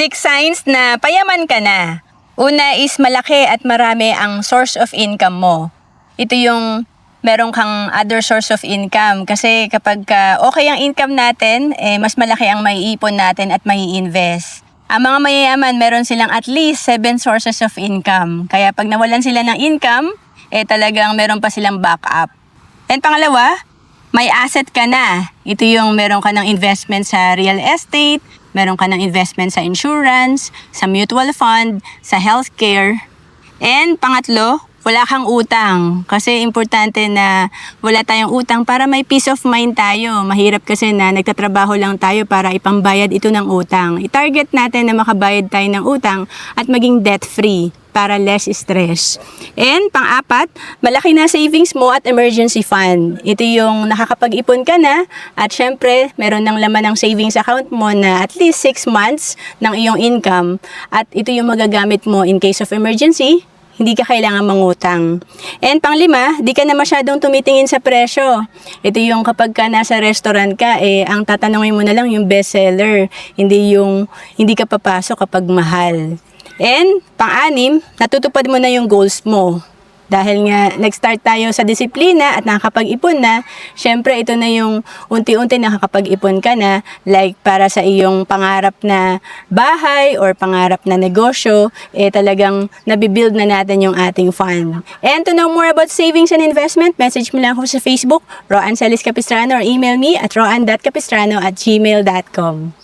Six signs na payaman ka na. Una is malaki at marami ang source of income mo. Ito yung meron kang other source of income. Kasi kapag okay ang income natin, mas malaki ang maiipon natin at mai-invest. Ang mga mayayaman, meron silang at least 7 sources of income. Kaya pag nawalan sila ng income, talagang meron pa silang backup. And pangalawa, may asset ka na. Ito yung meron ka ng investment sa real estate, meron ka ng investment sa insurance, sa mutual fund, sa healthcare. And pangatlo, wala kang utang. Kasi importante na wala tayong utang para may peace of mind tayo. Mahirap kasi na nagtatrabaho lang tayo para ipambayad ito ng utang. I-target natin na makabayad tayo ng utang at maging debt-free para less stress. And pang-apat, malaki na savings mo at emergency fund. Ito yung nakakapag-ipon ka na at syempre, meron ng laman ng savings account mo na at least 6 months ng iyong income at ito yung magagamit mo in case of emergency. Hindi ka kailangan mangutang. And panglima, di ka na masyadong tumitingin sa presyo. Ito yung kapag ka nasa restaurant ka, ang tatanungin mo na lang yung bestseller. Hindi ka papasok kapag mahal. And pang-anim, natutupad mo na yung goals mo. Dahil nga nag-start tayo sa disiplina at nakakapag-ipon na, syempre ito na yung unti-unti nakakapag-ipon ka na, like para sa iyong pangarap na bahay or pangarap na negosyo, talagang nabibuild na natin yung ating fund. And to know more about savings and investment, message mo lang ako sa Facebook, Roan Celis Capistrano, or email me at roan.capistrano@gmail.com.